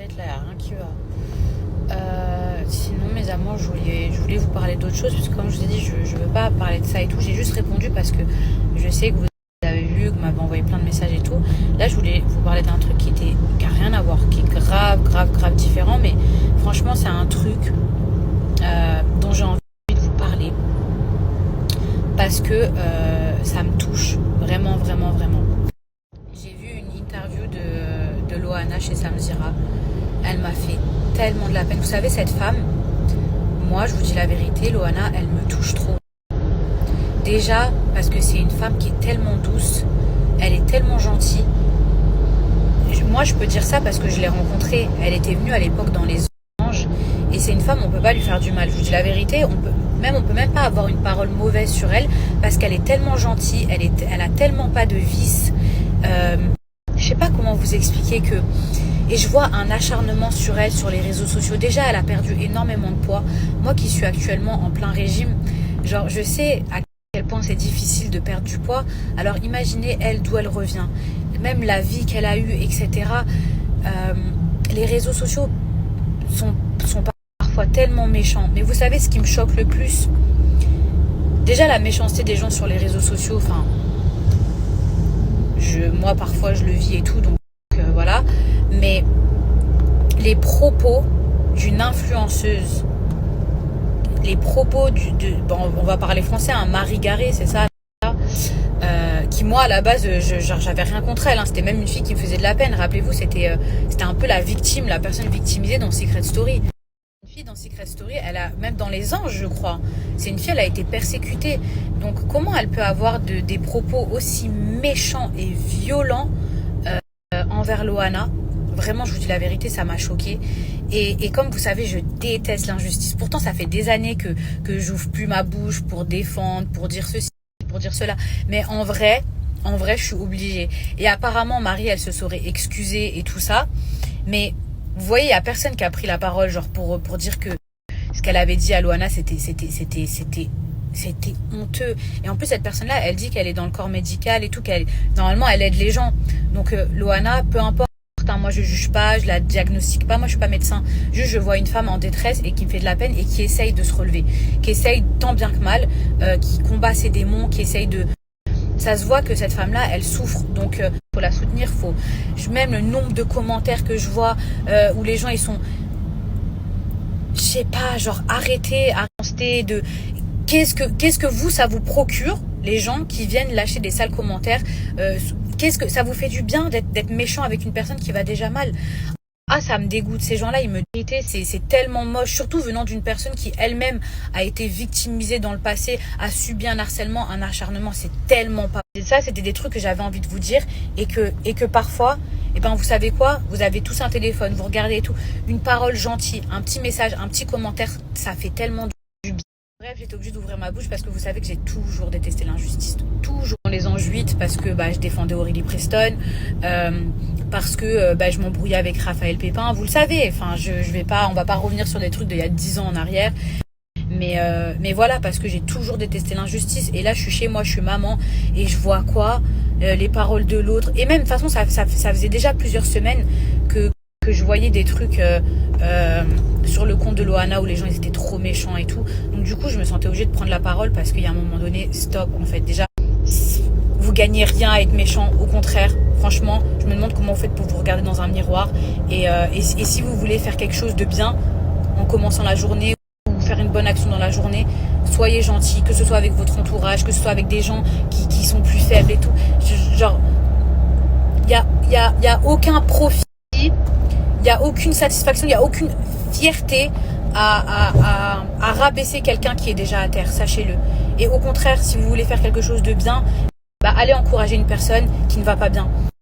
tête, là, il n'y a rien qui va. Sinon, mes amours, je voulais vous parler d'autre chose, parce que comme je vous ai dit, je ne veux pas parler de ça et tout. J'ai juste répondu parce que je sais que vous avez vu, que vous m'avez envoyé plein de messages et tout. Là, je voulais vous parler d'un truc qui n'a rien à voir, qui est grave différent. Mais franchement, c'est un truc dont j'ai envie de vous parler. Parce que ça me touche vraiment. J'ai vu une interview de Loana chez Samzira. Elle m'a fait tellement de la peine. Vous savez, cette femme, moi, je vous dis la vérité, Loana, elle me touche trop. Déjà, parce que c'est une femme qui est tellement douce, elle est tellement gentille. Moi, je peux dire ça parce que je l'ai rencontrée. Elle était venue à l'époque dans Les Anges. Et c'est une femme, on ne peut pas lui faire du mal. Je vous dis la vérité, on peut même pas avoir une parole mauvaise sur elle parce qu'elle est tellement gentille, elle a tellement pas de vices. Je sais pas comment vous expliquer que... Et je vois un acharnement sur elle, sur les réseaux sociaux. Déjà, elle a perdu énormément de poids. Moi qui suis actuellement en plein régime, genre je sais à quel point c'est difficile de perdre du poids. Alors imaginez elle d'où elle revient. Même la vie qu'elle a eue, etc. Les réseaux sociaux sont parfois tellement méchants. Mais vous savez ce qui me choque le plus? Déjà la méchanceté des gens sur les réseaux sociaux, enfin... Moi parfois je le vis et tout, donc voilà. Mais les propos d'une influenceuse, les propos on va parler français, un Marie Garé, c'est ça, qui moi à la base, j'avais rien contre elle, hein. C'était même une fille qui me faisait de la peine. Rappelez-vous, c'était un peu la victime, la personne victimisée dans Secret Story. Une fille dans Secret Story, même dans Les Anges, je crois, c'est une fille, elle a été persécutée. Donc comment elle peut avoir des propos aussi méchants et violents envers Loana? Vraiment, je vous dis la vérité, ça m'a choquée. Et comme vous savez, je déteste l'injustice. Pourtant, ça fait des années que j'ouvre plus ma bouche pour défendre, pour dire ceci, pour dire cela. Mais en vrai, je suis obligée. Et apparemment, Marie, elle se serait excusée et tout ça. Mais vous voyez, il n'y a personne qui a pris la parole genre pour dire que ce qu'elle avait dit à Loana, c'était honteux. Et en plus, cette personne-là, elle dit qu'elle est dans le corps médical et tout, normalement, elle aide les gens. Donc, Loana, peu importe. Moi je juge pas, je la diagnostique pas, moi je suis pas médecin, juste je vois une femme en détresse et qui me fait de la peine et qui essaye de se relever, qui essaye tant bien que mal, qui combat ses démons, qui essaye de... Ça se voit que cette femme là elle souffre, donc faut la soutenir, même le nombre de commentaires que je vois où les gens ils sont, je sais pas, genre arrêtez de... Qu'est-ce que vous, ça vous procure, les gens qui viennent lâcher des sales commentaires? Qu'est-ce que ça vous fait du bien d'être méchant avec une personne qui va déjà mal? Ah, ça me dégoûte. Ces gens-là, ils me dégoûtent. C'est tellement moche, surtout venant d'une personne qui elle-même a été victimisée dans le passé, a subi un harcèlement, un acharnement. C'est tellement pas... Et ça, c'était des trucs que j'avais envie de vous dire et que parfois, eh ben, vous savez quoi? Vous avez tous un téléphone, vous regardez et tout. Une parole gentille, un petit message, un petit commentaire, ça fait tellement du bien. Bref, j'étais obligée d'ouvrir ma bouche parce que vous savez que j'ai toujours détesté l'injustice. Toujours. Dans Les Anges 8, parce que je défendais Aurélie Preston, parce que je m'embrouillais avec Raphaël Pépin. Vous le savez, enfin, on va pas revenir sur des trucs d'il y a 10 ans en arrière. Mais voilà, parce que j'ai toujours détesté l'injustice. Et là, je suis chez moi, je suis maman, et je vois quoi? Les paroles de l'autre. Et même, de toute façon, ça faisait déjà plusieurs semaines que je voyais des trucs sur le compte de Loana où les gens ils étaient trop méchants et tout. Donc du coup je me sentais obligée de prendre la parole parce qu'il y a un moment donné, stop en fait. Déjà vous gagnez rien à être méchant, au contraire. Franchement, je me demande comment vous faites pour vous regarder dans un miroir et si vous voulez faire quelque chose de bien en commençant la journée ou faire une bonne action dans la journée, soyez gentil, que ce soit avec votre entourage, que ce soit avec des gens qui sont plus faibles et tout. Genre il y a aucun profit, il n'y a aucune satisfaction, il n'y a aucune fierté à rabaisser quelqu'un qui est déjà à terre, sachez-le. Et au contraire, si vous voulez faire quelque chose de bien, allez encourager une personne qui ne va pas bien.